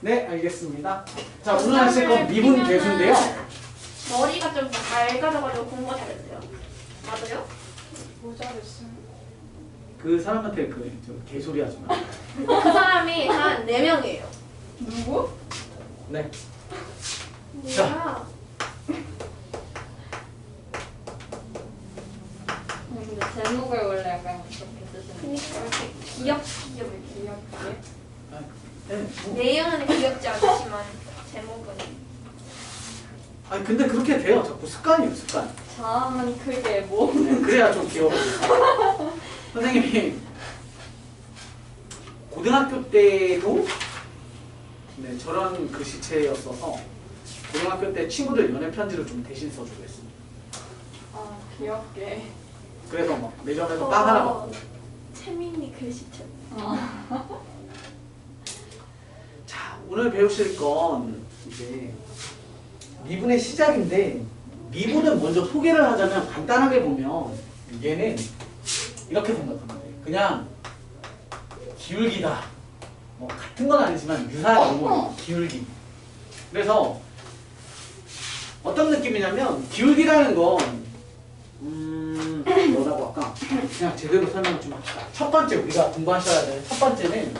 네, 알겠습니다. 자, 오늘 하실 건 미분 계수인데요. 머리가 좀 맑아져가지고 공부가 잘했어요. 맞아요? 모자랬어요. 그 사람한테 저 개소리 하지 마. 그 사람이 한 4명이에요. 누구? 네. 뭐야? 근데 제목을 원래 약간 그렇게 쓰시는 그니까 이렇게 귀엽게. 귀엽게. 네. 내용은 귀엽지 않지만 제목은 아니 근데 그렇게 돼요. 자꾸 습관이에요, 습관. 자음은 크게 뭐. 네, 그래야 좀 귀여워요. 선생님이 고등학교 때도 네, 저런 글씨체였어서 고등학교 때 친구들 연애 편지를 좀 대신 써주고 했습니다. 아 귀엽게. 그래서 막 매점에서 빵 하나 먹고. 채민이 글씨체. 자, 오늘 배우실 건 이제 미분의 시작인데 미분은 먼저 소개를 하자면 간단하게 보면 얘는 이렇게 생각하면 돼요. 그냥 기울기다. 뭐 같은 건 아니지만 유사한 용어 기울기. 그래서 어떤 느낌이냐면 기울기라는 건 뭐라고 할까? 그냥 제대로 설명을 좀 합시다. 첫 번째 우리가 공부하셔야 될 첫 번째는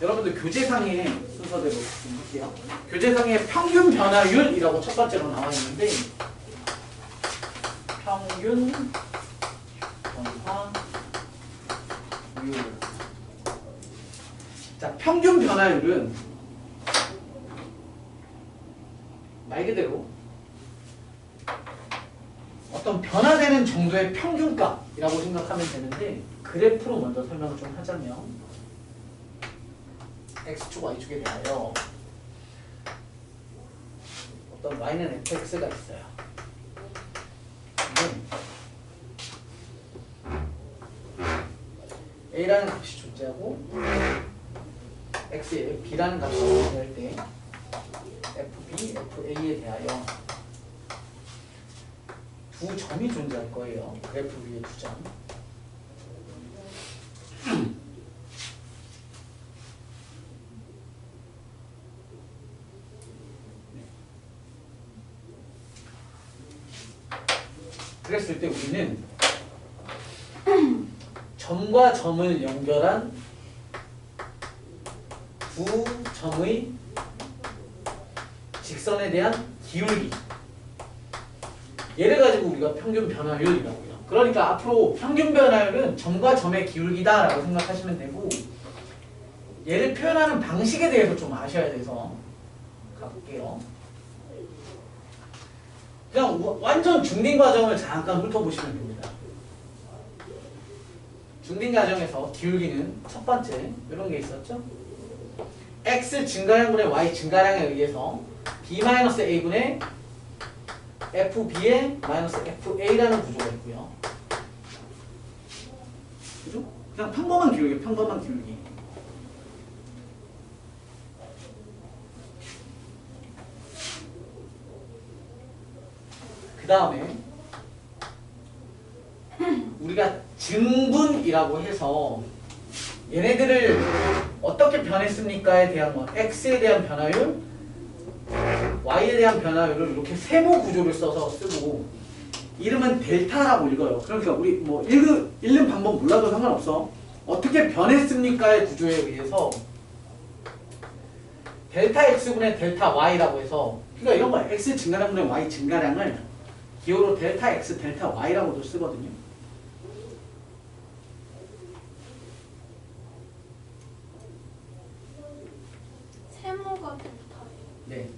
여러분들 교재상의 순서대로 좀 할게요. 교재상에 평균 변화율이라고 첫 번째로 나와 있는데 평균 변화율. 자, 평균 변화율은 말 그대로 어떤 변화되는 정도의 평균값이라고 생각하면 되는데 그래프로 먼저 설명을 좀 하자면 x축, y축에 대하여 어떤 y는 fx가 있어요. a라는 값이 존재하고 x에 b라는 값이 존재할 때 fb, fa에 대하여 두 점이 존재할 거예요. 그래프 위에 두 점. 그랬을 때 우리는 점과 점을 연결한 두 점의 직선에 대한 기울기, 얘를 가지고 우리가 평균 변화율이라고 해요. 그러니까 앞으로 평균 변화율은 점과 점의 기울기다라고 생각하시면 되고 얘를 표현하는 방식에 대해서 좀 아셔야 돼서 가볼게요. 그냥 완전 중딩 과정을 잠깐 훑어보시면 됩니다. 중딩 과정에서 기울기는 첫 번째 이런 게 있었죠. x 증가량분의 y 증가량에 의해서 b-a분의 fb의 마이너스 fa라는 구조가 있고요. 그죠? 그냥 평범한 기울기, 평범한 기울기. 그 다음에 우리가 증분이라고 해서 얘네들을 어떻게 변했습니까에 대한 거, x에 대한 변화율, y에 대한 변화율을 이렇게 세모 구조를 써서 쓰고 이름은 델타라고 읽어요. 그러니까 우리 뭐 읽는 방법 몰라도 상관없어. 어떻게 변했습니까의 구조에 의해서 델타 x분의 델타 y라고 해서 그러니까 이런 거야. x 증가량분의 y 증가량을 기호로 델타 x, 델타 y라고도 쓰거든요. 세모가 델타예요. 네.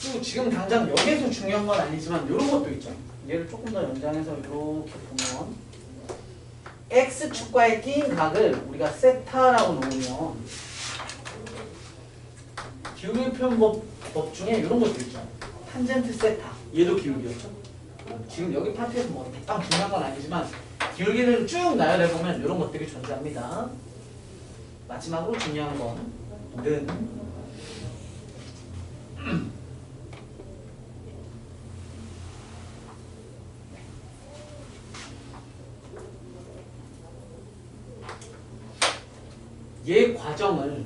그리고 지금 당장 여기에서 중요한 건 아니지만 이런 것도 있죠. 얘를 조금 더 연장해서 이렇게 보면 x축과의 끼인 각을 우리가 세타라고 놓으면 기울기 표현법 중에 이런 것도 있죠. 탄젠트 세타. 얘도 기울기였죠. 지금 여기 파트에서 뭐 딱 중요한 건 아니지만 기울기를 쭉 나열해보면 이런 것들이 존재합니다. 마지막으로 중요한 건 는 얘 과정을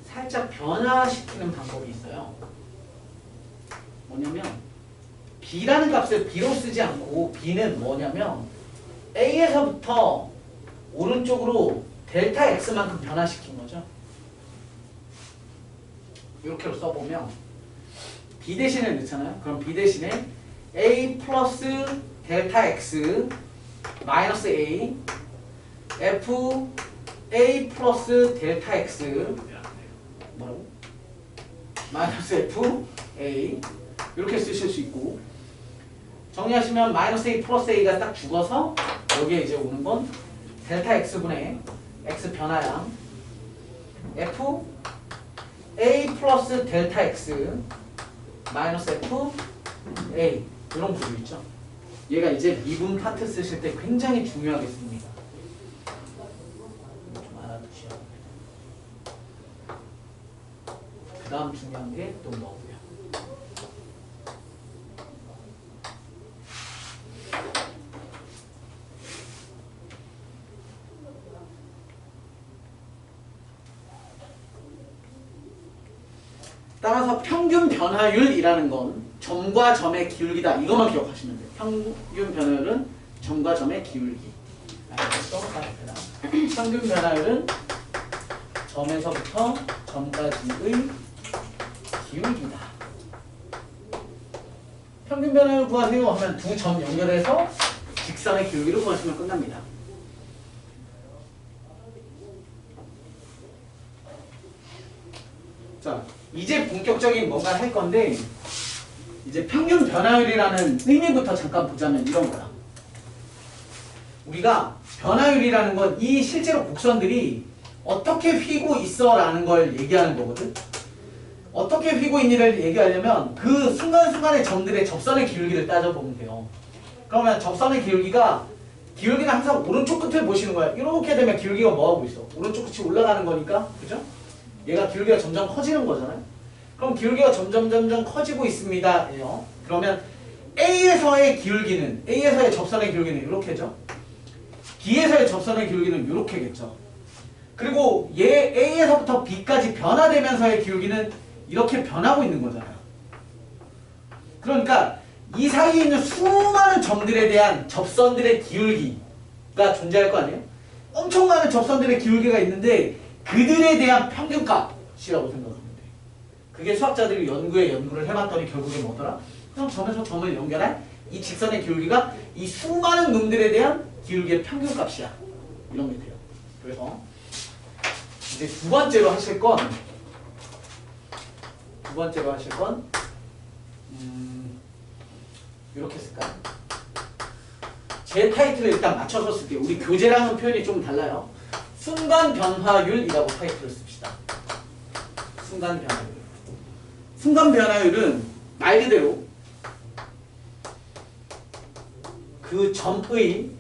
살짝 변화시키는 방법이 있어요. 뭐냐면 b라는 값을 b로 쓰지 않고 b는 뭐냐면 a에서부터 오른쪽으로 델타 x만큼 변화시킨 거죠. 이렇게로 써보면 b 대신에 넣잖아요. 그럼 b 대신에 a 플러스 델타 x 마이너스 a f a 플러스 델타 x 뭐라고? 마이너스 f a 이렇게 쓰실 수 있고, 정리하시면 마이너스 a 플러스 a가 딱 죽어서 여기에 이제 오는 건 델타 x분의 x 변화량 f a 플러스 델타 x 마이너스 f a 이런 구조 있죠. 얘가 이제 미분 파트 쓰실 때 굉장히 중요하게 씁니다. 좀 알아두셔야 합니다. 그 다음 중요한 게 또 뭐고요? 따라서 평균 변화율이라는 건 점과 점의 기울기다. 이것만 기억하시면 돼요. 평균 변화율은 점과 점의 기울기. 평균 변화율은 점에서부터 점까지의 기울기다. 평균 변화율 구하세요 하면 두 점 연결해서 직선의 기울기를 구하시면 끝납니다. 자, 이제 본격적인 뭔가 할 건데, 이제 평균 변화율이라는 의미부터 잠깐 보자면 이런 거야. 우리가 변화율이라는 건 이 실제로 곡선들이 어떻게 휘고 있어 라는 걸 얘기하는 거거든. 어떻게 휘고 있니를 얘기하려면 그 순간순간의 점들의 접선의 기울기를 따져보면 돼요. 그러면 접선의 기울기는 항상 오른쪽 끝을 보시는 거야. 이렇게 되면 기울기가 뭐하고 있어? 오른쪽 끝이 올라가는 거니까, 그죠? 얘가 기울기가 점점 커지는 거잖아요. 그럼 기울기가 점점 커지고 있습니다. 예요. 그러면 A에서의 기울기는, A에서의 접선의 기울기는 이렇게죠. B에서의 접선의 기울기는 이렇게겠죠. 그리고 얘 A에서부터 B까지 변화되면서의 기울기는 이렇게 변하고 있는 거잖아요. 그러니까 이 사이에 있는 수많은 점들에 대한 접선들의 기울기가 존재할 거 아니에요? 엄청 많은 접선들의 기울기가 있는데 그들에 대한 평균값이라고 생각하면 돼. 그게 수학자들이 연구를 해봤더니 결국에 뭐더라? 그냥 점에서 점을 연결한 이 직선의 기울기가 이 수많은 놈들에 대한 기울기의 평균값이야. 이런 게 돼요. 그래서 이제 두 번째로 하실 건 이렇게 쓸까요? 제 타이틀을 일단 맞춰서 쓸게요. 우리 교재랑은 표현이 좀 달라요. 순간 변화율이라고 타이틀을 씁시다. 순간 변화율. 순간 변화율은 말 그대로 그 점의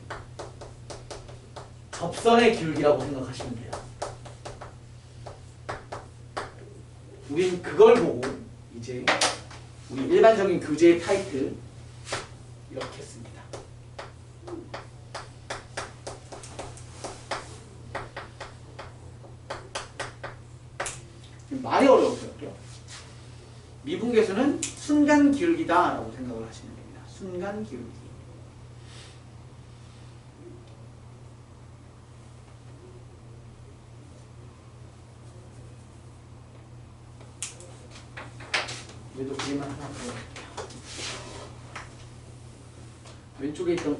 접선의 기울기라고 생각하시면 돼요. 우린 그걸 보고 이제 우리 일반적인 교재의 타이틀 이렇게 씁니다. 말이 어려워서요. 미분계수는 순간 기울기다라고 생각을 하시면 됩니다. 순간 기울기. 얘도 그림만 하나 보여드릴게요. 왼쪽에 있던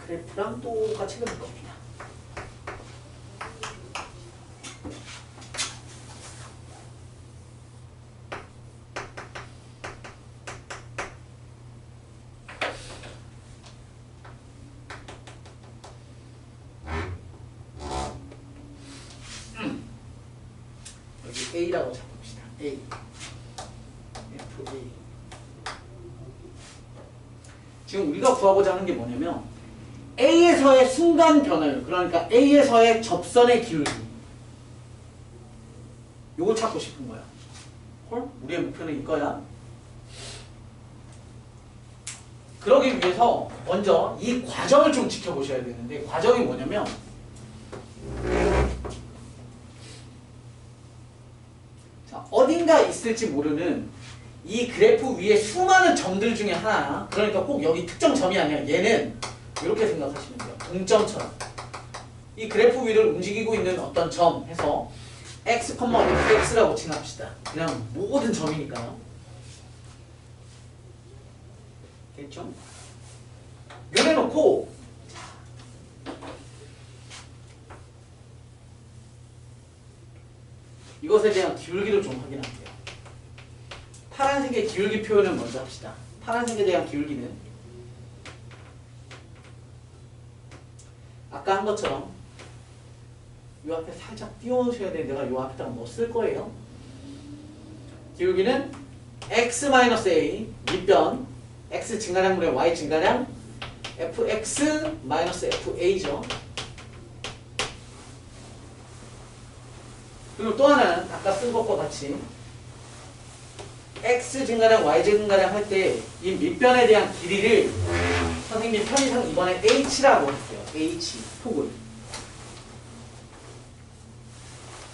그래프랑 똑같이 그릴 겁니다. 여기 A라고 잡읍시다. A. FA. 지금 우리가 구하고자 하는 게 뭐냐면 A에서의 순간 변화율, 그러니까 A에서의 접선의 기울기, 요걸 찾고 싶은 거야. 헐? 우리의 목표는 이거야. 그러기 위해서 먼저 이 과정을 좀 지켜보셔야 되는데, 과정이 뭐냐면 자, 어딘가 있을지 모르는 이 그래프 위에 수많은 점들 중에 하나야. 그러니까 꼭 여기 특정 점이 아니라 얘는 이렇게 생각하시면 돼요. 동점처럼 이 그래프 위를 움직이고 있는 어떤 점 해서 x, fx라고 칭합시다. 그냥 모든 점이니까요. 됐죠? 요래 놓고 이것에 대한 기울기를 좀 확인할게요. 파란색의 기울기 표현을 먼저 합시다. 파란색에 대한 기울기는 아까 한 것처럼 요 앞에 살짝 띄워주셔야 되는데 내가 요 앞에다가 뭐 쓸 거예요. 기울기는 x-a 밑변 x 증가량분의 y 증가량 fx-fa죠. 그리고 또 하나는 아까 쓴 것과 같이 x 증가량, y 증가량 할 때 이 밑변에 대한 길이를 선생님 편의상 이번에 h라고 했어요. h 폭을.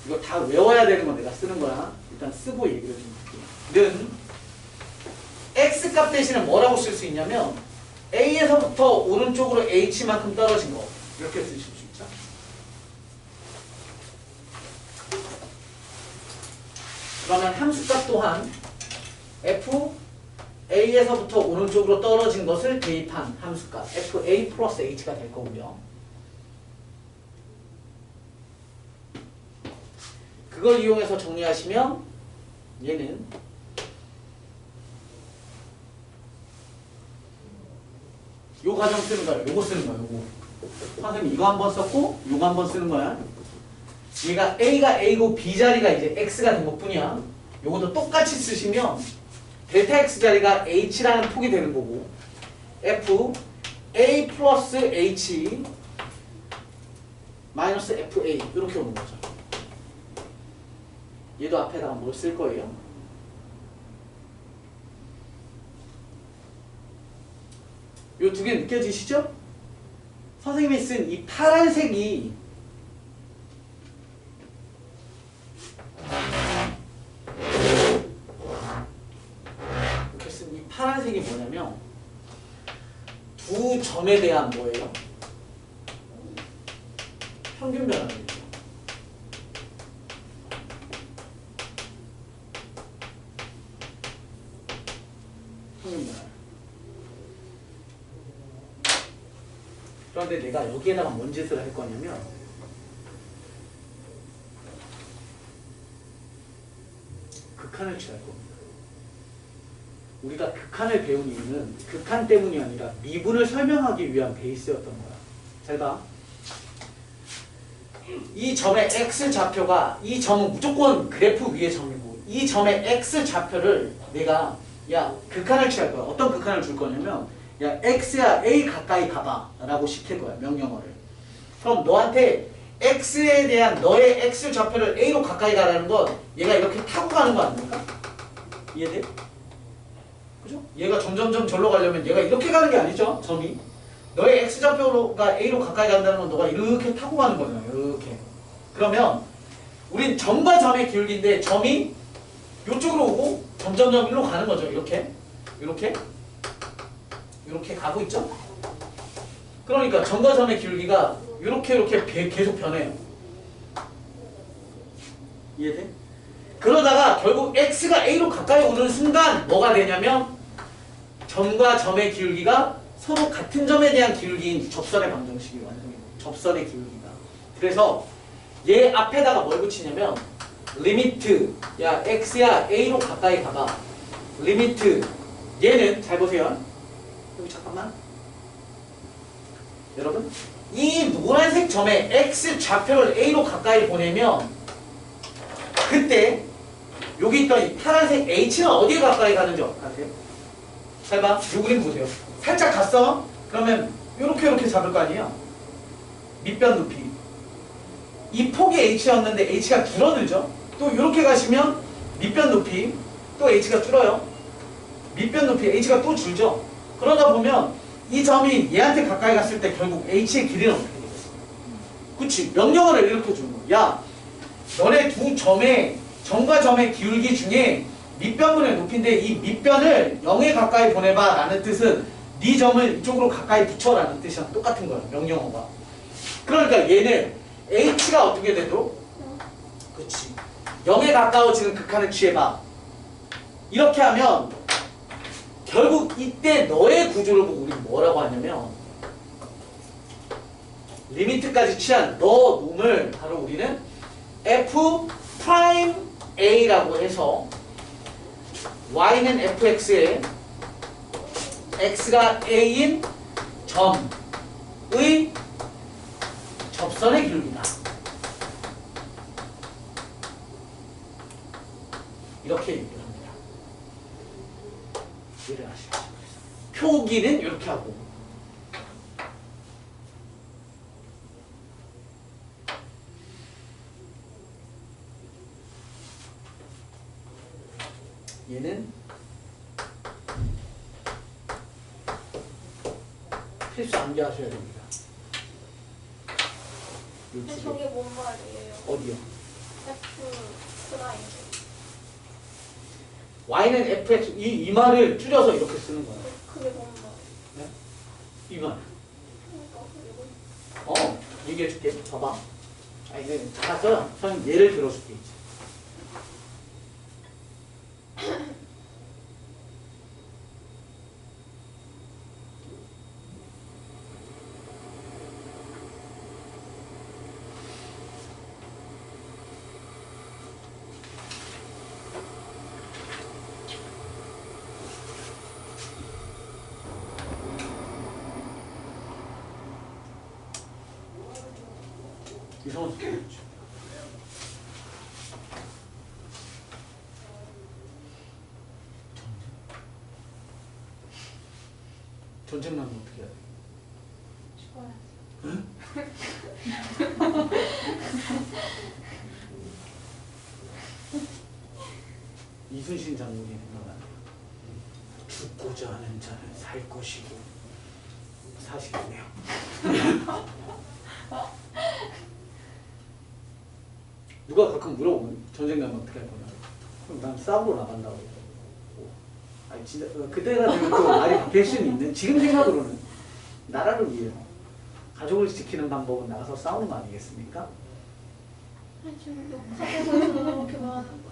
이거 다 외워야 되는 건 내가 쓰는 거야. 일단 쓰고 얘기를 좀 할게요. 는 x 값 대신에 뭐라고 쓸 수 있냐면 a에서부터 오른쪽으로 h만큼 떨어진 거 이렇게 쓰실 수 있죠. 그러면 함수값 또한 f a에서부터 오른쪽으로 떨어진 것을 대입한 함수값 fa 플러스 h가 될 거고요. 그걸 이용해서 정리하시면 얘는 요 과정 쓰는 거야. 요거 쓰는 거야. 요거. 선생님 이거 한번 썼고 요거 한번 쓰는 거야. 얘가 a가 a고 b 자리가 이제 x가 된 것뿐이야. 요것도 똑같이 쓰시면 델타 x 자리가 h라는 폭이 되는 거고 f a 플러스 h 마이너스 fa 이렇게 오는 거죠. 얘도 앞에다가 뭘 쓸 거예요? 요 두 개 느껴지시죠? 선생님이 쓴 이 파란색이 이렇게 쓴 이 파란색이 뭐냐면 두 점에 대한 뭐예요? 평균 변화입니다. 평균 변화. 그런데 내가 여기에다가 뭔 짓을 할 거냐면 극한을 취할 겁니다. 우리가 극한을 배운 이유는 극한 때문이 아니라 미분을 설명하기 위한 베이스였던 거야. 잘 봐. 이 점의 x 좌표가 이 점은 무조건 그래프 위의 점이고 이 점의 x 좌표를 내가 야 극한을 취할 거야. 어떤 극한을 줄 거냐면 야 x야 a 가까이 가봐 라고 시킬 거야. 명령어를. 그럼 너한테 x에 대한 너의 x 좌표를 a로 가까이 가라는 건 얘가 이렇게 타고 가는 거 아닙니까? 이해돼? 그죠? 얘가 점점점 절로 가려면 얘가 이렇게 가는 게 아니죠? 점이. 너의 x 좌표가 a로 가까이 간다는 건 너가 이렇게 타고 가는 거잖아. 이렇게. 그러면 우린 점과 점의 기울기인데 점이 이쪽으로 오고 점점점 일로 가는 거죠. 이렇게. 이렇게. 이렇게 가고 있죠? 그러니까 점과 점의 기울기가 이렇게 계속 변해요. 이해돼? 그러다가 결국 x가 a로 가까이 오는 순간 뭐가 되냐면 점과 점의 기울기가 서로 같은 점에 대한 기울기인 접선의 방정식이 완성이 돼요. 접선의 기울기가. 그래서 얘 앞에다가 뭘 붙이냐면 리미트 야 x야 a로 가까이 가봐. 리미트 얘는 잘 보세요. 여기 잠깐만. 여러분 이 노란색 점에 x 좌표를 a로 가까이 보내면 그때 여기 있던 이 파란색 h는 어디에 가까이 가는지 아세요? 잘 봐. 요 그림 보세요. 살짝 갔어? 그러면 요렇게 잡을 거 아니에요? 밑변 높이. 이 폭이 h였는데 h가 줄어들죠? 또 이렇게 가시면 밑변 높이 또 h가 줄어요. 밑변 높이 h가 또 줄죠. 그러다 보면 이 점이 얘한테 가까이 갔을 때 결국 h의 길이는 어떻게 되겠어? 그치? 명령어를 이렇게 주는 거야. 야, 너네 두 점의 점과 점의 기울기 중에 밑변분의 높이인데 이 밑변을 0에 가까이 보내봐 라는 뜻은 네 점을 이쪽으로 가까이 붙여 라는 뜻이랑 똑같은 거야. 명령어가. 그러니까 얘는 h가 어떻게 돼도 그치 0에 가까워지는 극한을 취해봐. 이렇게 하면 결국 이때 너의 구조를 보고 우리는 뭐라고 하냐면 리미트까지 취한 너 놈을 바로 우리는 f 프라임 a라고 해서 y는 fx에 x가 a인 점의 접선의 기울기다. 이렇게 얘기를 합니다. 이해를 하시죠. 표기는 이렇게 하고 얘는 필수 암기하셔야 됩니다. 근데 저게 뭔 말이에요? 어디요? F 프라임. y는 fx 이 말을 줄여서 이렇게 쓰는 거야. 그게 뭔 말? 네? 이 말. 그러니까 얘기해 줄게. 봐봐. 아, 이제 다 써요. 선생님 예를 들어줄게. 이제. 이상한 소리 했죠. 전쟁 나면 어떻게 해야 돼? 죽어야지. 이순신 장군이 생각나네요. 죽고자 하는 자는 살 것이고 사실이네요. 누가 가끔 물어보면 전쟁 나면 어떻게 할 거냐? 그럼 난 싸우러 나간다고. 아니 진짜 그때가 되면 또 말이 바뀔 수는 있는 지금 생각으로는 나라를 위해 가족을 지키는 방법은 나가서 싸우는 거 아니겠습니까? 아니 지금 녹화되고 있어서 그렇게 말하는 거예요.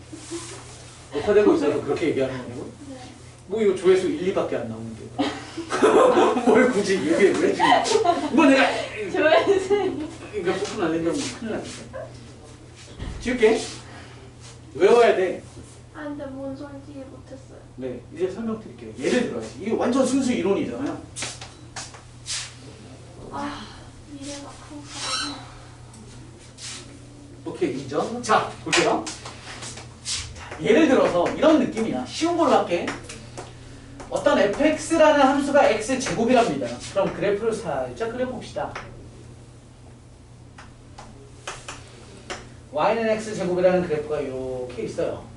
녹화되고 있어서 그렇게 얘기하는 거냐고? 네. 뭐 이거 조회수 1, 2밖에 안 나오는데 뭘 굳이 얘기해 왜 지금 뭐 내가 조회수. 이거 오픈 안 된다면 큰일 나니까 지울게 외워야 돼. 아 근데 뭔 소리인지 이해 못했어요. 네 이제 설명드릴게요. 예를 들어야지 이게 완전 순수 이론이잖아요. 아 미래가 항상. 오케이 인정. 자 볼게요. 자, 예를 들어서 이런 느낌이야. 쉬운 걸로 할게. 어떤 fx라는 함수가 x제곱이랍니다. 그럼 그래프를 살짝 그려봅시다. y는 x제곱이라는 그래프가 이렇게 있어요.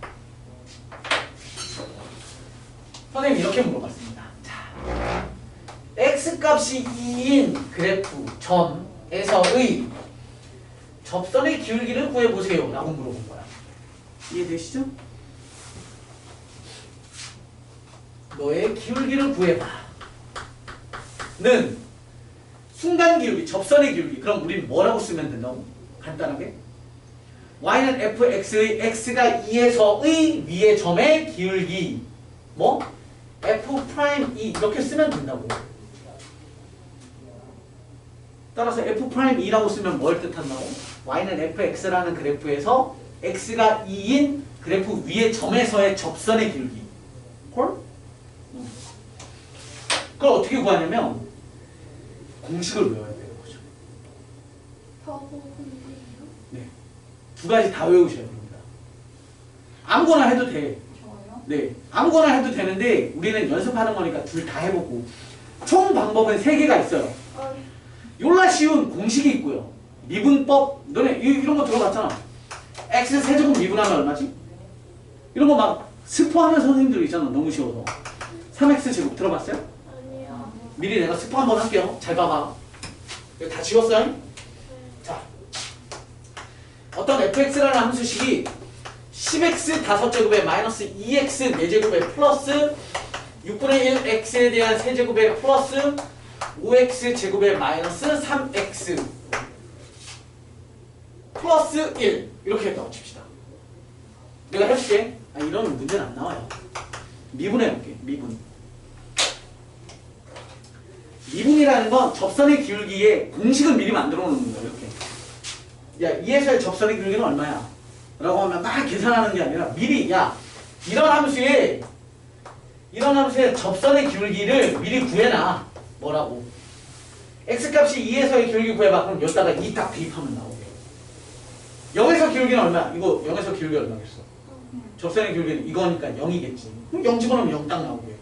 선생님이 이렇게 물어봤습니다. 자, x값이 2인 그래프 점에서의 접선의 기울기를 구해보세요 라고 물어본 거야. 이해되시죠? 너의 기울기를 구해봐 는 순간 기울기, 접선의 기울기. 그럼 우리는 뭐라고 쓰면 된다고? 간단하게 y는 fx의 x가 2에서의 위의 점의 기울기 뭐? f 프라임 2 이렇게 쓰면 된다고. 따라서 f 프라임 2라고 쓰면 뭘 뜻한다고? y는 fx라는 그래프에서 x가 2인 그래프 위의 점에서의 접선의 기울기. 콜? 그걸 어떻게 구하냐면 공식을 외워야 되는 거죠. 버거 공부예요? 네. 두 가지 다 외우셔야 됩니다. 아무거나 해도 돼. 저요? 네. 아무거나 해도 되는데 우리는 연습하는 거니까 둘 다 해보고 총 방법은 3개가 있어요. 요라 쉬운 공식이 있고요. 미분법 너네 이런 거 들어봤잖아. x 세제곱 미분하면 얼마지? 이런 거 막 스포하는 선생님들 있잖아. 너무 쉬워서. 3x 제곱 들어봤어요? 아니요. 미리 내가 스포 한번 할게요. 잘 봐봐. 이거 다 지웠어요? 자, 어떤 fx라는 함수식이 10x 5제곱에 마이너스 2x 4제곱에 플러스 6분의 1 x에 대한 세제곱에 플러스 5x 제곱에 마이너스 3x 플러스 1 이렇게 했다고 칩시다. 내가 해볼게. 이런 문제는 안 나와요. 미분해볼게. 미분이라는 건 접선의 기울기에 공식을 미리 만들어 놓는 거예요. 이렇게. 야, 2에서의 접선의 기울기는 얼마야? 라고 하면 막 계산하는 게 아니라 미리 이런 함수에 접선의 기울기를 미리 구해놔. 뭐라고? x값이 2에서의 기울기 구해봐. 그럼 여기다가 2 딱 대입하면 나오게. 0에서 기울기는 얼마야? 이거 0에서 기울기 얼마겠어? 접선의 기울기는 이거니까 0이겠지. 그럼 0 집어넣으면 0 딱 나오게.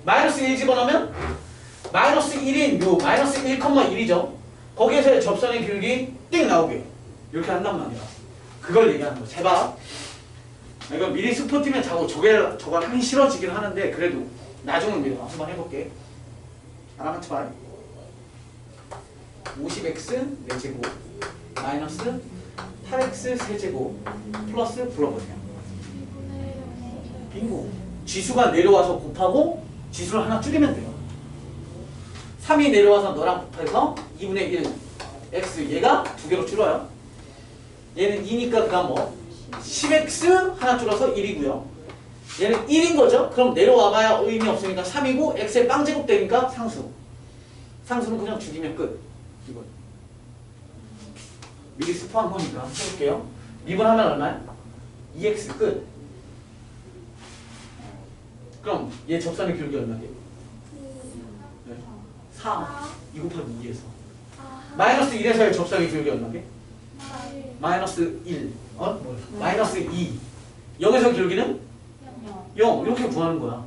마이너스 1 집어넣으면 마이너스 1인 요 마이너스 1,1이죠. 거기에서의 접선의 기울기 띵 나오게. 이렇게 한단 말이야. 그걸 얘기하는 거야. 제발. 이거 미리 스포 뛰면 자꾸 저거 하기 싫어지긴 하는데 그래도 나중은 미리 한번 해볼게. 하나만 쳐봐. 50x 4제곱 마이너스 8x 세제곱 플러스 불러보세요. 빙고. 지수가 내려와서 곱하고 지수를 하나 줄이면 돼요. 3이 내려와서 너랑 곱해서 2분의 1 x 얘가 두 개로 줄어요. 얘는 2니까 그다음 뭐 10x 하나 줄어서 1이고요. 얘는 1인 거죠. 그럼 내려와봐야 의미 없으니까 3이고 x의 빵제곱 되니까 상수. 상수는 그냥 죽이면 끝. 이거 미리 스포한 거니까 해볼게요. 미분하면 얼마야? 2x 끝. 그럼 얘 접선의 기울기 얼마게? 4. 2 곱하기 2에서 마이너스 1에서의 접선의 기울기 얼마게? 마이너스 1. 마이너스 2. 0에서 기울기는? 0. 이렇게 구하는 거야.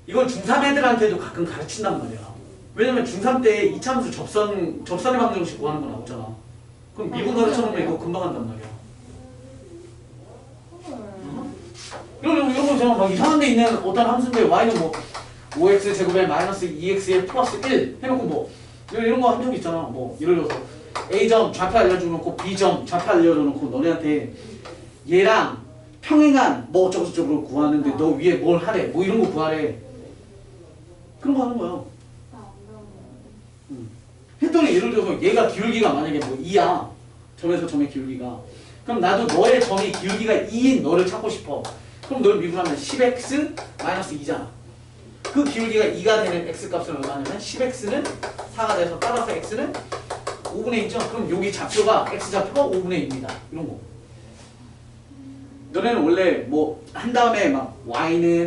이걸 중3 애들한테도 가끔 가르친단 말이야. 왜냐면 중3 때 이차함수 접선의 방정식 구하는 거 나오잖아. 그럼 미분 가르쳐놓으면 이거 금방 한단 말이야. 이런 거 있잖아. 막 이상한 데 있는 어떤 함수인데 y는 뭐 5x 제곱에 마이너스 2x에 플러스 1 해놓고 뭐 이런 거 한 적 있잖아. 뭐 예를 들어서 A점 좌표 알려줘놓고 B점 좌표 알려줘놓고 너네한테 얘랑 평행한 뭐 어쩌고저쩌고 구하는데 너 위에 뭘 하래 뭐 이런 거 구하래. 그런 거 하는 거야. 했더니 예를 들어서 얘가 기울기가 만약에 뭐 2야. 점에서 점의 기울기가. 그럼 나도 너의 점이 기울기가 2인 너를 찾고 싶어. 그럼 널 미분하면 10x 마이너스 2잖아. 그 기울기가 2가 되는 x값은 얼마냐면 10x는 4가 돼서 따라서 x는 5분의 2죠. 그럼 여기 좌표가 x좌표가 5분의 2입니다. 이런 거. 너네는 원래 뭐 한 다음에 막 y는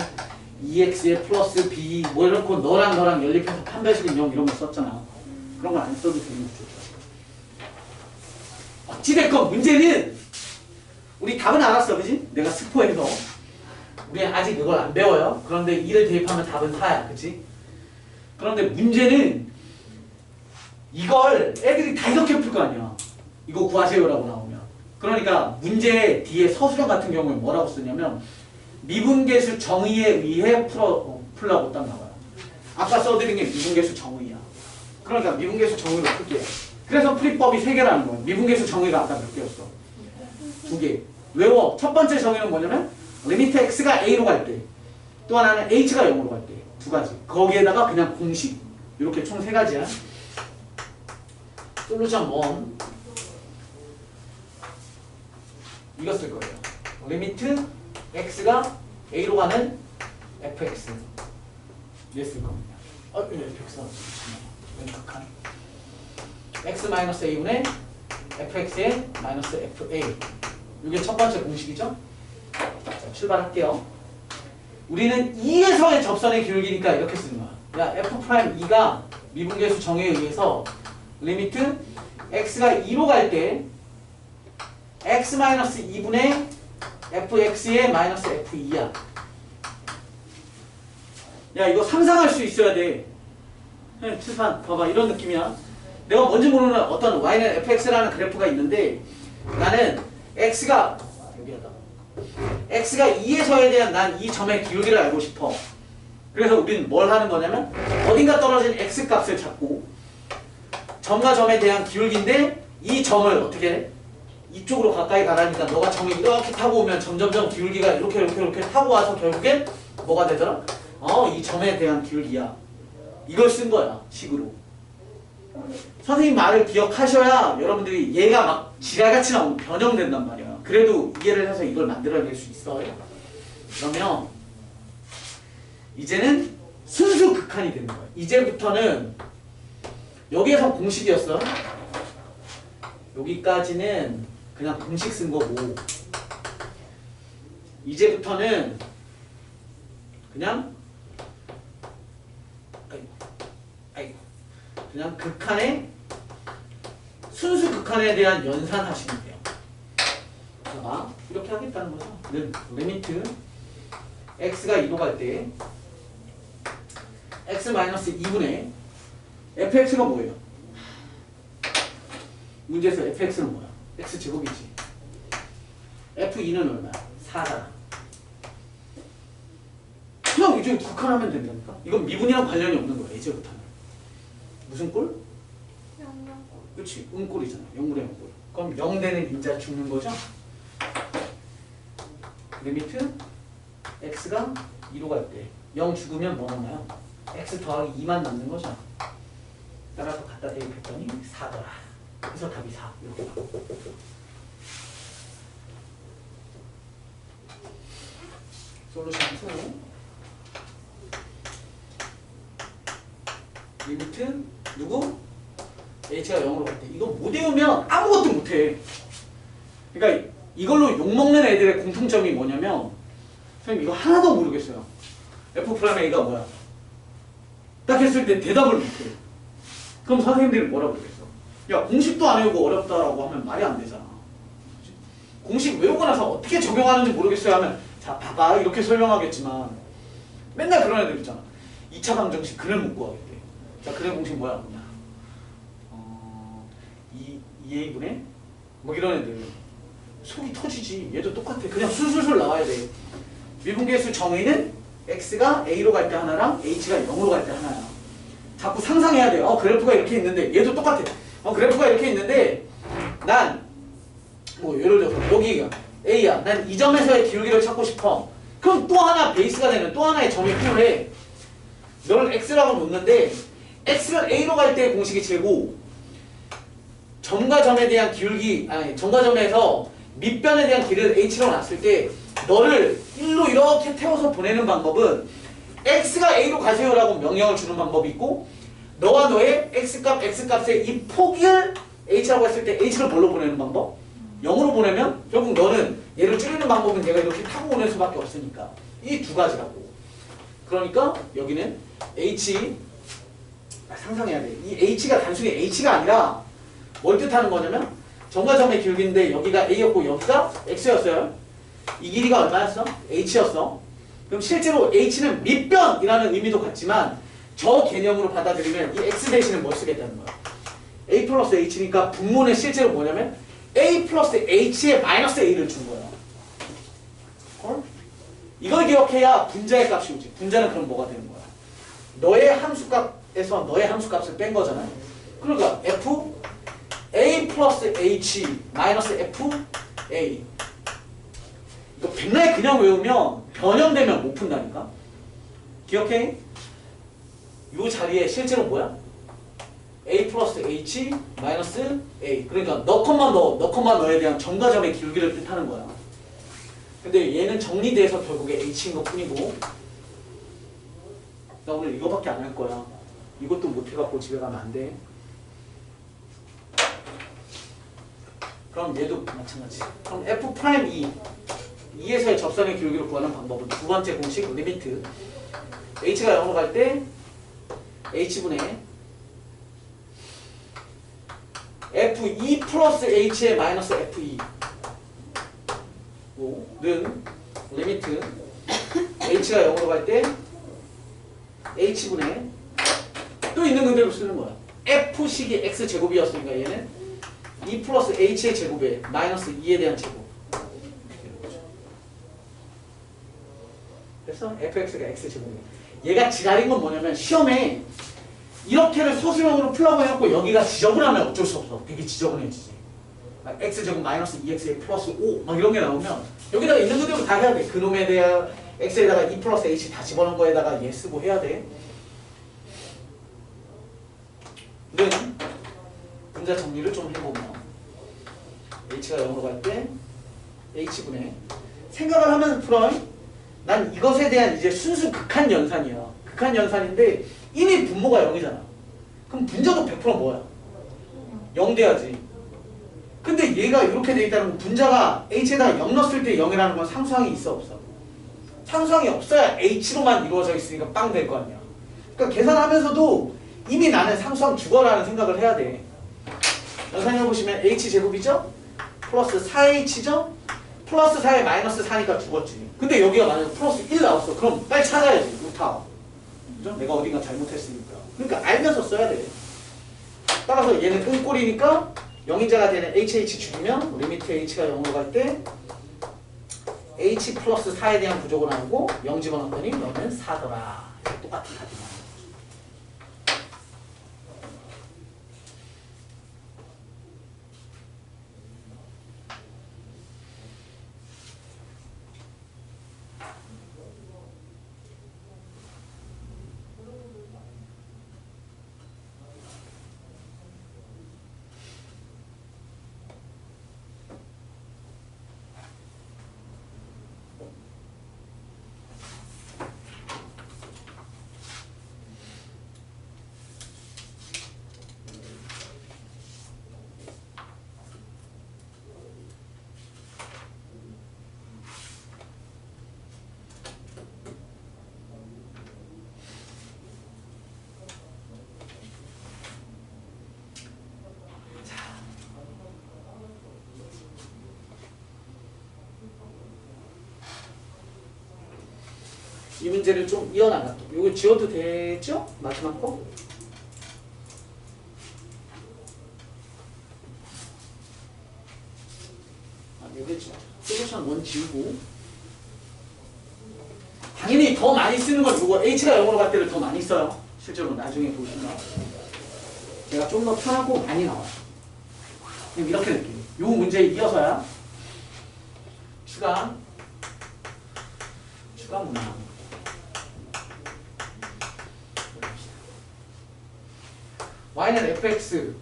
2x에 플러스 b 뭐 이렇고 너랑 연립해서 판별식은 0 이런 거 썼잖아. 그런 거 안 써도 되는 거죠. 어찌됐건 문제는 우리 답은 알았어. 그지? 내가 스포해서 우리 아직 그걸 안 배워요. 그런데 2를 대입하면 답은 4야. 그치? 그런데 문제는 이걸 애들이 다 이렇게 풀 거 아니야. 이거 구하세요라고 나오면. 그러니까 문제 뒤에 서술형 같은 경우에 뭐라고 쓰냐면 미분계수 정의에 의해 풀라고 딱 나와요. 아까 써드린 게 미분계수 정의야. 그러니까 미분계수 정의로 풀게요. 그래서 풀이법이 3개라는 거예요. 미분계수 정의가 아까 몇 개였어? 2개. 외워. 첫 번째 정의는 뭐냐면 리미트 x가 a로 갈 때, 또 하나는 h가 0으로 갈 때. 2가지. 거기에다가 그냥 공식. 이렇게 총 3가지야. 솔루션 1. 이거 쓸 거예요. 리미트 x가 a로 가는 fx. 얘 쓸 겁니다. fx가 왼쪽한 x-a분의 fx의 마이너스 fa. 이게 첫 번째 공식이죠? 자, 출발할게요. 우리는 2에서의 접선의 기울기니까 이렇게 쓰는 거야. 야, f'2가 미분계수 정의에 의해서 리미트 x가 2로 갈 때 x-2분의 fx의 마이너스 f2야. 야, 이거 상상할 수 있어야 돼. 칠판 봐봐. 이런 느낌이야. 내가 뭔지 모르는 어떤 y는 fx라는 그래프가 있는데 나는 x가 여기하다. x가 2에서에 대한 난 이 점의 기울기를 알고 싶어. 그래서 우리는 뭘 하는 거냐면 어딘가 떨어진 x 값을 찾고 점과 점에 대한 기울기인데 이 점을 어떻게 해? 이쪽으로 가까이 가라니까 너가 점을 이렇게 타고 오면 점점점 기울기가 이렇게 타고 와서 결국엔 뭐가 되더라? 이 점에 대한 기울기야. 이걸 쓴 거야 식으로. 선생님 말을 기억하셔야 여러분들이 얘가 막 지랄같이 나오면 변형된단 말이야. 그래도 이해를 해서 이걸 만들어낼 수 있어요. 그러면 이제는 순수 극한이 되는 거야. 이제부터는 여기에서 공식이었어. 여기까지는 그냥 공식 쓴 거고 이제부터는 그냥 그냥 극한의 순수 극한에 대한 연산하시면 돼요. 자, 이렇게 하겠다는 거죠. 리미트 x가 2로 갈 때 x-2분의 fx가 뭐예요? 문제에서 fx는 뭐야? x제곱이지. f2는 얼마야? 4잖아. 그냥 이제 극한하면 된다니까? 이건 미분이랑 관련이 없는 거야. 이제부터는. 무슨 꼴? 그치, 음꼴이잖아. 0분의 0꼴. 그럼 0 되는 인자 죽는 거죠? 리미트 x가 2로 갈 때 0 죽으면 뭐 남아요? x 더하기 2만 남는 거죠. 따라서 갖다 대입했더니 4더라. 그래서 답이 4. 이렇게 나와. 솔루션 2. 리미트 누구? h가 0으로 갈 때. 이거 못 외우면 아무것도 못해. 그러니까 이걸로 욕먹는 애들의 공통점이 뭐냐면 선생님 이거 하나도 모르겠어요. F'A가 뭐야? 딱 했을 때 대답을 못해. 그럼 선생님들이 뭐라고 그러겠어? 야 공식도 안 외우고 어렵다라고 하면 말이 안 되잖아. 공식 외우고 나서 어떻게 적용하는지 모르겠어요 하면 자 봐봐 이렇게 설명하겠지만 맨날 그런 애들 있잖아. 2차 방정식 근을 못 구하겠대. 자 근의 공식 뭐야? 2a분의 뭐 이런 애들 속이 터지지. 얘도 똑같아. 그냥 술술술 나와야 돼. 미분계수 정의는 x가 a로 갈 때 하나랑 h가 0으로 갈 때 하나야. 자꾸 상상해야 돼. 그래프가 이렇게 있는데 얘도 똑같아. 그래프가 이렇게 있는데 난 뭐 예를 들어서 여기가 a야. 난 이 점에서의 기울기를 찾고 싶어. 그럼 또 하나 베이스가 되는 또 하나의 점이 필요해. 너를 x라고 놓는데 x는 a로 갈 때의 공식이 제고 점과 점에 대한 기울기 점과 점에서 밑변에 대한 길을 h로 놨을 때 너를 1로 이렇게 태워서 보내는 방법은 x가 a로 가세요라고 명령을 주는 방법이 있고 너와 너의 x값의 이 폭을 h라고 했을 때 h를 뭘로 보내는 방법? 0으로 보내면 결국 너는 얘를 줄이는 방법은 얘가 이렇게 타고 오는 수밖에 없으니까 이 두 가지라고. 그러니까 여기는 h 상상해야 돼. 이 h가 단순히 h가 아니라 뭘 뜻하는 거냐면 점과 점의 기울기인데 여기가 a였고 여기가 x였어요. 이 길이가 얼마였어? h였어. 그럼 실제로 h는 밑변이라는 의미도 같지만 저 개념으로 받아들이면 이 x 대신에 뭘 쓰겠다는 거야? a 플러스 h니까 분모는 실제로 뭐냐면 a 플러스 h에 마이너스 a를 준 거야. 이걸 기억해야 분자의 값이 오지. 분자는 그럼 뭐가 되는 거야? 너의 함수값에서 너의 함수값을 뺀 거잖아. 그러니까 f a 플러스 h 마이너스 f a 이거 백날 그냥 외우면 변형되면 못 푼다니까. 기억해? 이 자리에 실제로 뭐야? a 플러스 h 마이너스 a. 그러니까 너에 대한 점과 점의 기울기를 뜻하는 거야. 근데 얘는 정리돼서 결국에 h인 것 뿐이고 나 오늘 이거밖에 안 할 거야. 이것도 못 해갖고 집에 가면 안 돼. 그럼 얘도 마찬가지. 그럼 f'2 2에서의 접선의 기울기를 구하는 방법은 두 번째 공식 리미트 h가 0으로 갈 때 h분의 f2 플러스 h의 마이너스 f2 는 리미트 h가 0으로 갈 때 h분의 또 있는 그대로 쓰는 거야. f식이 x제곱이었으니까 얘는 2 플러스 h의 제곱에 마이너스 2에 대한 제곱. 그래서 fx가 x제곱이에요. 얘가 지랄인 건 뭐냐면 시험에 이렇게를 소수형으로 풀라고 해갖고 여기가 지저분하면 어쩔 수 없어. 되게 지저분해지지. x제곱 마이너스 2x에 플러스 5 막 이런 게 나오면 여기다가 있는 그대로 다 해야 돼. 그놈에 대한 x에다가 2 플러스 h 다 집어넣은 거에다가 얘 쓰고 해야 돼. 는 분자 정리를 좀 해보면 h가 0으로 갈 때 h분의 생각을 하면서 풀어. 난 이것에 대한 이제 순수 극한 연산이야. 극한 연산인데 이미 분모가 0이잖아. 그럼 분자도 100% 뭐야? 0 돼야지. 근데 얘가 이렇게 돼 있다는 건 분자가 h에다가 0 넣었을 때 0이라는 건 상수항이 있어 없어? 상수항이 없어야 h로만 이루어져 있으니까 빵 될 거 아니야. 그러니까 계산하면서도 이미 나는 상수항 죽어라는 생각을 해야 돼. 연산해보시면 h제곱이죠? 플러스 4h죠? 플러스 4에 마이너스 4니까 죽었지. 근데 여기가 만약에 플러스 1 나왔어. 그럼 빨리 찾아야지. 루타. 그죠? 내가 어딘가 잘못했으니까. 그러니까 알면서 써야 돼. 따라서 얘는 끈꼴이니까 0인자가 되는 hh 줄이면 리미트 h가 0으로 갈 때 h 플러스 4에 대한 부족을 나오고 0 집어넣었더니 너는 4더라. 똑같은 답이야. 이 문제를 좀 이어나갈게요. 이거 지워도 되죠? 마지막 거? 여기 솔루션 1 지우고 당연히 더 많이 쓰는 건 이거 h가 0으로 갈 때를 더 많이 써요. 실제로 나중에 보시면 제가 좀 더 편하고 많이 나와요. 그럼 이렇게 느껴요. 이 문제에 이어서야 추가 문항 y는 fx,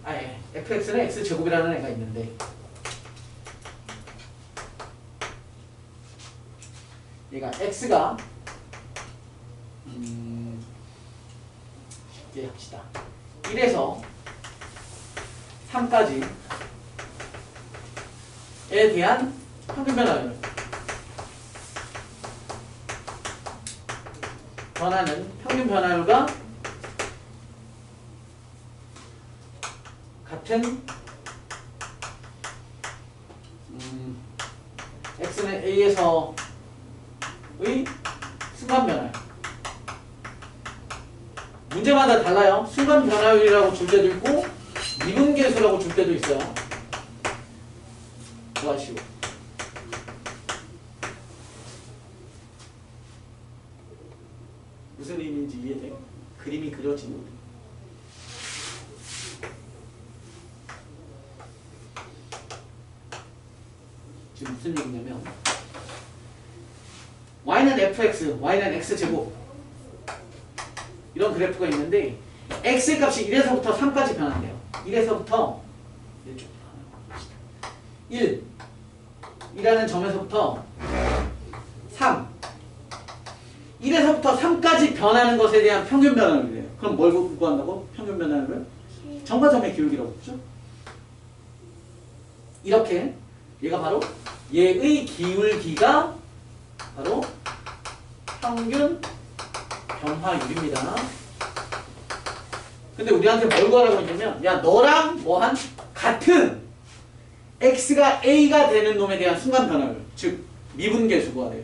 fx는 x제곱이라는 애가 있는데 얘가 x가 쉽게 합시다. 1에서 3까지 에 대한 평균 변화율 변하는 평균 변화율과 같은 x는 a에서의 순간 변화율. 문제마다 달라요. 순간 변화율이라고 줄 때도 있고 미분계수라고 줄 때도 있어요. 구하시오. 무슨 의미인지 이해돼? 그림이 그려지는. 지금 무슨 얘기냐면 y는 fx, y는 x제곱 이런 그래프가 있는데 x의 값이 1에서부터 3까지 변한대요. 1에서부터 1이라는 점에서부터 3 1에서부터 3까지 변하는 것에 대한 평균 변화율이래요. 그럼 뭘 구한다고? 평균 변화율을? 점과 점의 기울기라고 했죠? 이렇게 얘가 바로 얘의 기울기가 바로 평균 변화율입니다. 근데 우리한테 뭘 구하라고 했냐면 야 너랑 뭐한 같은 x가 a가 되는 놈에 대한 순간 변화율 즉 미분계수 구하래.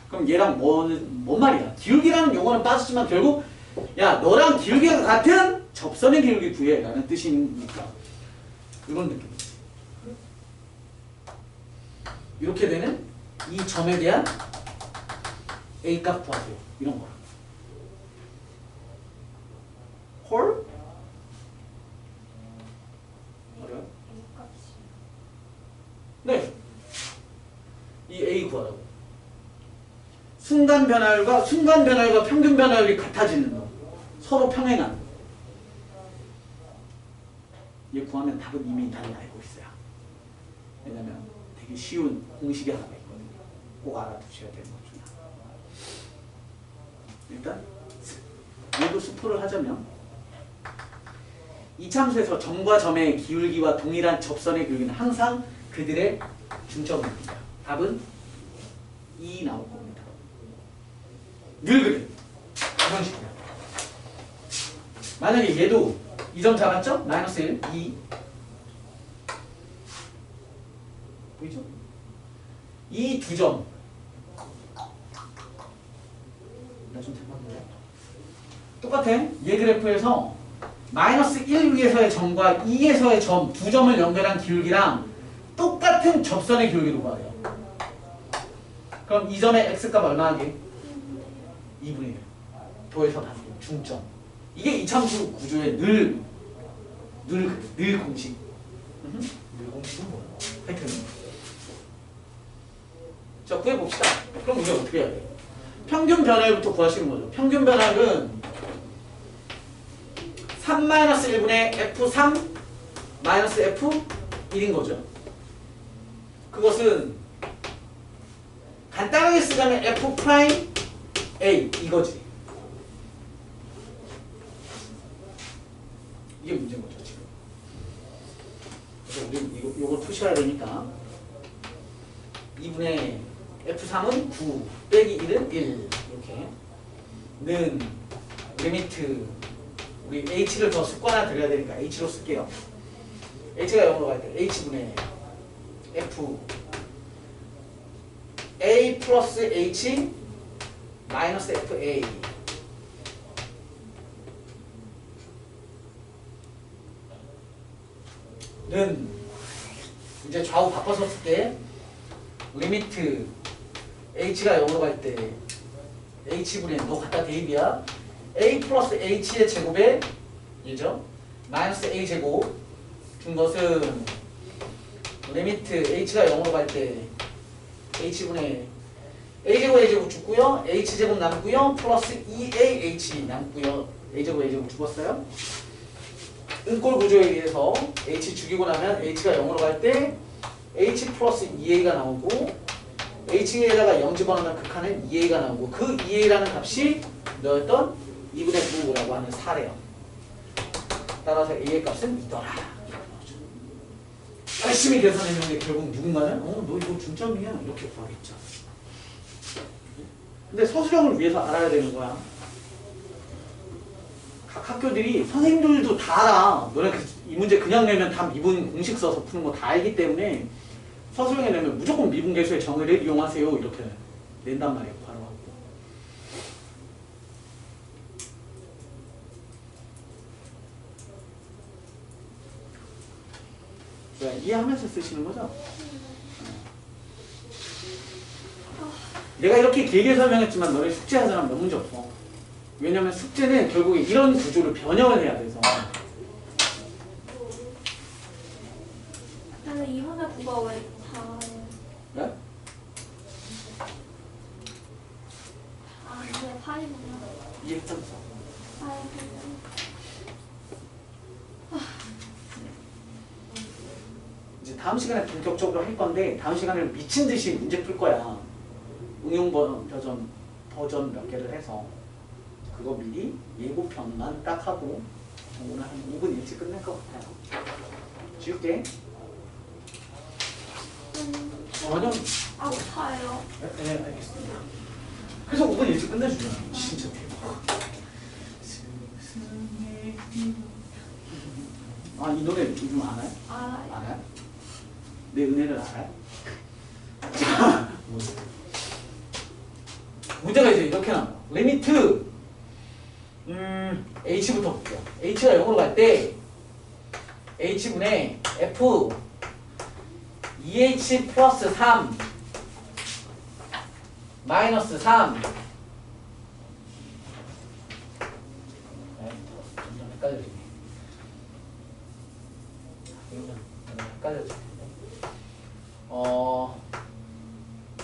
그럼 얘랑 뭔 말이야? 기울기라는 용어는 빠지지만 결국 야 너랑 기울기가 같은 접선의 기울기 구해 라는 뜻이니까 이런 느낌. 이렇게 되는 이 점에 대한 A 값 구하세요. 이런 거. 홀? 어려워요? 네. 이 A 구하라고. 순간 변화율과 평균 변화율이 같아지는 거. 서로 평행한. 얘 구하면 답은 이미 다들 알고 있어요. 왜냐면 되게 쉬운 공식이 하나가 있거든요. 꼭 알아두셔야 되는 것 중에 하나. 일단 얘도 수포를 하자면 이참수에서 점과 점의 기울기와 동일한 접선의 기울기는 항상 그들의 중점입니다. 답은 2 나올 겁니다. 늘 그래. 이런 식이야. 만약에 얘도 이 점 잡았죠? 마이너스 1, 2 보이죠? 이 두 점 나 좀 해봤는데 똑같아. 얘 그래프에서 마이너스 1 위에서의 점과 2에서의 점 두 점을 연결한 기울기랑 똑같은 접선의 기울기로 구하래요. 그럼 이 점의 x값 얼마하게? 2분의 1 더해서 나누기 중점. 이게 이참수 구조의 늘 공식. 늘 공식은 뭐야? 하여튼 자 구해봅시다. 그럼 이게 어떻게 해야 돼? 평균 변화율부터 구하시는 거죠. 평균 변화율은 3-1분의 F3 마이너스 F1인 거죠. 그것은 간단하게 쓰자면 F 프라임 A 이거지. 이게 문제인 거죠 지금. 그래서 우리 이걸 푸셔야 되니까 2분의 F3은 9 빼기 1은 1 이렇게 는 리미트 우리 H를 더 습관화 드려야 되니까 H로 쓸게요. H가 0으로 갈 때 H분의 F A 플러스 H 마이너스 FA 는 이제 좌우 바꿔서 쓸 때 리미트 H가 0으로 갈 때 H분의 너 갖다 대입이야. A 플러스 H의 제곱에 얘죠. 마이너스 A 제곱 준 것은 리미트 H가 0으로 갈 때 H분의 A제곱 A제곱 죽고요. H제곱 남고요. 플러스 2AH 남고요. A제곱 A제곱 죽었어요. 은꼴 구조에 의해서 H 죽이고 나면 H가 0으로 갈 때 H 플러스 2A가 나오고 H에다가 0 집어넣으면 극한은 2A가 나오고 그 2A라는 값이 너였던 2분의 9라고 하는 4래요. 따라서 A의 값은 2더라. 열심히 계산했는데 결국 누군가는 너 이거 중점이야 이렇게 구하겠죠. 근데 서술형을 위해서 알아야 되는 거야. 각 학교들이 선생님들도 다 알아. 너네 이 문제 그냥 내면 다 미분 공식 써서 푸는 거 다 알기 때문에 서술형에 내면 무조건 미분 계수의 정의를 이용하세요 이렇게 낸단 말이에요. 바로 하고. 네, 이해하면서 쓰시는 거죠? 내가 이렇게 길게 설명했지만 너네 숙제하자면 몇 문제 없어. 왜냐면 숙제는 결국에 이런 구조를 변형을 해야 돼서. 나는 이번에 그거 왜 다. 네? 아, 이게 파이구나. 이해했잖아. 이제 다음 시간에 본격적으로 할 건데 다음 시간에는 미친 듯이 문제 풀 거야. 응용 버전 몇 개를 해서 그거 미리 예고편만 딱 하고 오늘 한 5분 일찍 끝낼 것 같아요. 지울게. 전혀 아파요. 네, 알겠습니다. 그래서 5분 일찍 끝내주잖아. 진짜 대박. 아, 이 노래 요즘 아나요? 알아요. 알아요? 내 은혜를 알아요? 자, 문제가 이제 이렇게 나와. 리미트 H부터 볼게요. H가 0으로 갈 때 H분의 F 2H 플러스 3 마이너스 3. 점점 헷갈려지네. 이건 헷갈려지네.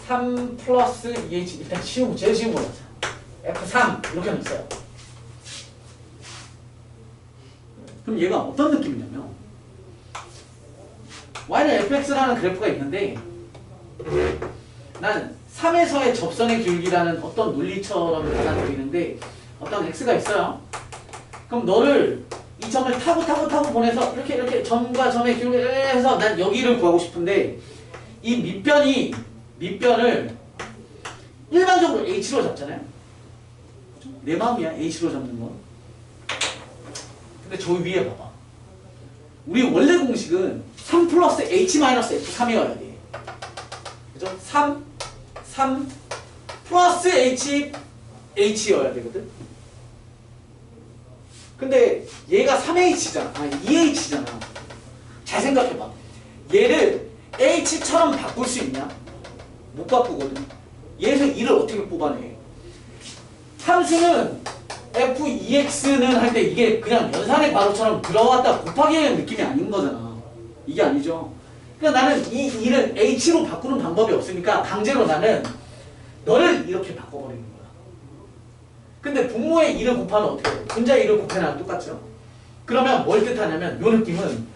3 플러스 2h 일단 제일 쉬운 거였어. F3 이렇게 넣었어요. 그럼 얘가 어떤 느낌이냐면 y는 fx라는 그래프가 있는데 난 3에서의 접선의 기울기라는 어떤 논리처럼 받아들이는데 어떤 x가 있어요. 그럼 너를 이 점을 타고 보내서 이렇게 점과 점의 기울기를 해서 난 여기를 구하고 싶은데 이 밑변을 일반적으로 h로 잡잖아요. 내 마음이야 h로 잡는 건. 근데 저 위에 봐봐. 우리 원래 공식은 3 플러스 h 마이너스 f3이어야 돼. 그죠? 3 플러스 h여야 되거든. 근데 얘가 3h잖아. 2h잖아. 잘 생각해봐. 얘를 h처럼 바꿀 수 있냐? 못 바꾸거든. 얘에서 2를 어떻게 뽑아내? 함수는 f2x는 할 때 이게 그냥 연산의 괄호처럼 들어갔다 곱하기 하는 느낌이 아닌 거잖아. 이게 아니죠. 그러니까 나는 이 2를 h로 바꾸는 방법이 없으니까 강제로 나는 너를 이렇게 바꿔버리는 거야. 근데 분모의 2를 곱하면 어떻게 돼? 분자의 2를 곱해놔도 똑같죠. 그러면 뭘 뜻하냐면 이 느낌은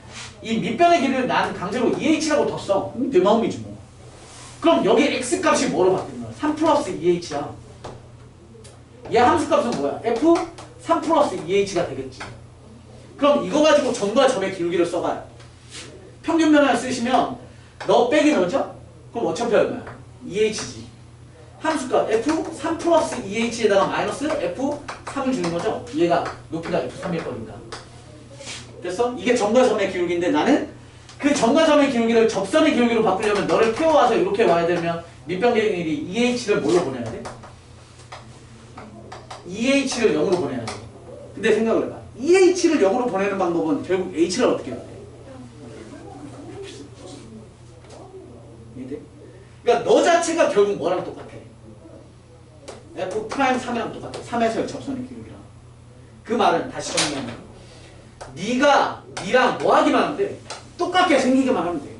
이 밑변의 길이를 난 강제로 2h라고 뒀어. 내 마음이지 뭐. 그럼 여기 x값이 뭐로 바뀌는 거야? 3 플러스 2h야. 얘 함수값은 뭐야? f 3 플러스 2h가 되겠지. 그럼 이거 가지고 점과 점의 기울기를 써봐요. 평균 변화를 쓰시면 너 빼기 너죠? 그럼 어차피 얼마야? 2h지. 함수값 f 3 플러스 2h에다가 마이너스 f 3을 주는 거죠? 얘가 높이가 f3일 거니까. 됐어? 이게 점과 점의 기울기인데 나는 그 점과 점의 기울기를 접선의 기울기로 바꾸려면 너를 태워와서 이렇게 와야 되면 밑변 길이 2h를 뭘로 보내야 돼? 2h를 0으로 보내야 돼. 근데 생각을 해봐. 2h를 0으로 보내는 방법은 결국 h를 어떻게 해야 돼? 이해돼? 그러니까 너 자체가 결국 뭐랑 똑같아? f'3이랑 똑같아. 3에서의 접선의 기울기랑. 그 말은 다시 정리하면 네가 니랑 뭐 하기만 하면 돼. 똑같게 생기기만 하면 돼.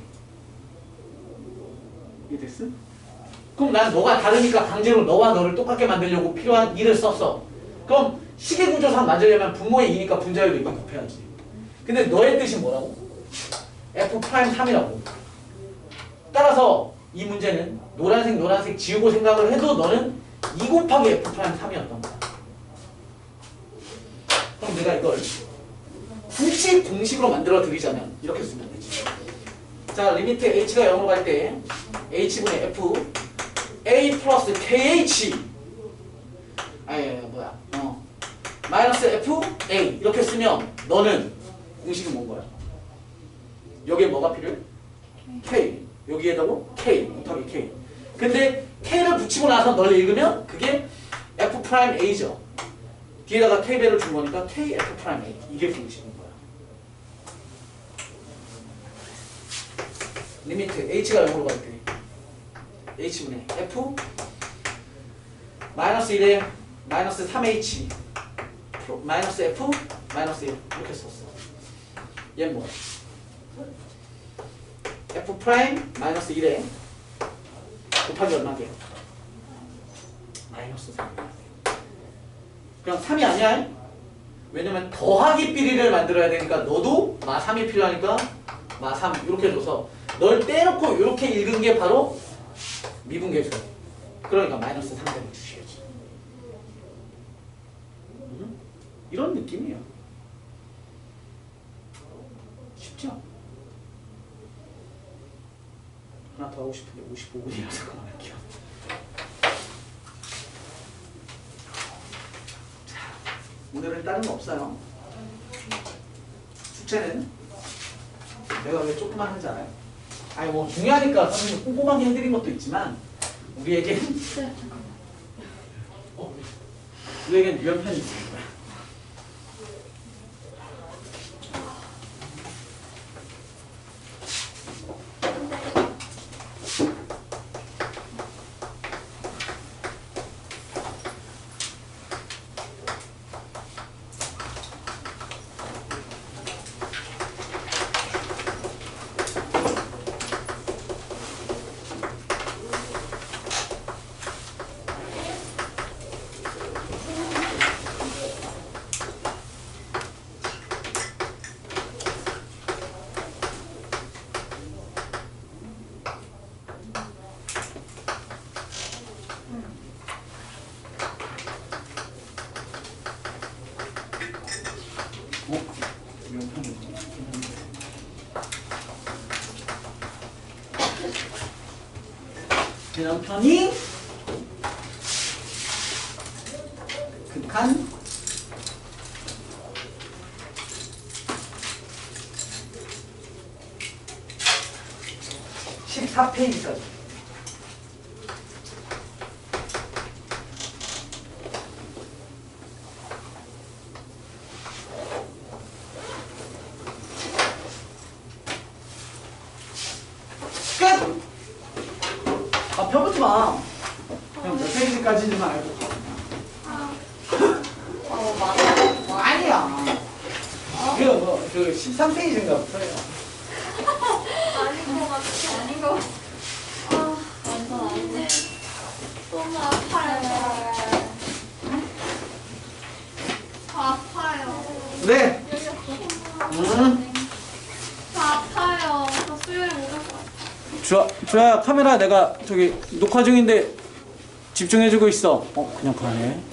이해됐어? 그럼 난 너가 다르니까 강제로 너와 너를 똑같게 만들려고 필요한 2를 썼어. 그럼 시계구조상 맞으려면 분모의 2니까 분자율도 2 곱해야지. 근데 너의 뜻이 뭐라고? f'3이라고. 따라서 이 문제는 노란색 지우고 생각을 해도 너는 2 곱하기 f'3이었던 거야. 그럼 내가 이걸 굳이 공식으로 만들어 드리자면 이렇게 쓰면 되지. 자, 리미트 h가 0으로 갈 때 h분의 f a 플러스 kh 마이너스 f a 이렇게 쓰면 너는 공식은 뭔 거야? 여기에 뭐가 필요해? k 여기에다가 k 곱하기 k. 근데 k를 붙이고 나서 널 읽으면 그게 f'a죠. 뒤에다가 k배를 준 거니까 k f'a 이게 공식인 거야. 리미트 h가 0으로 갈 때 h분의 f 마이너스 1에 마이너스 3h 마이너스 f 마이너스 1 이렇게 썼어. 얘는 뭐야? f 프라임 마이너스 1에 곱하기 얼마게? 마이너스 3. 그냥 3이 아니야? 왜냐면 더하기 비리를 만들어야 되니까 너도 마 3이 필요하니까 마 3 이렇게 줘서 널 떼놓고 이렇게 읽은 게 바로 미분계수. 그러니까 마이너스 3대를 주셔야지. 이런 느낌이에요. 쉽죠? 하나 더 하고 싶은데 55분이라서 그만할게요. 자, 오늘은 다른 거 없어요. 숙제는 내가 왜 조금만 하는지 알아요? 아니 뭐 중요하니까 선생님 꼼꼼하게 해드린 것도 있지만 우리에게 우리에겐 유연편이 있습니다. 대전편이 극한 14페이지까지. 끝! 아, 펴붙지 마. 그냥 몇 페이지까지는 알고. 맞아. 아니야. 이거 뭐, 13페이지인가 보어요. 아닌 것 같아. 아닌 거 같아. 완전 아니네. 너무 아파요. 저 아파요. 네. 저 아파요. 저 수요일 못 올 것 같아요. 주아야, 카메라 내가 저기 녹화 중인데 집중해주고 있어. 그냥 가네.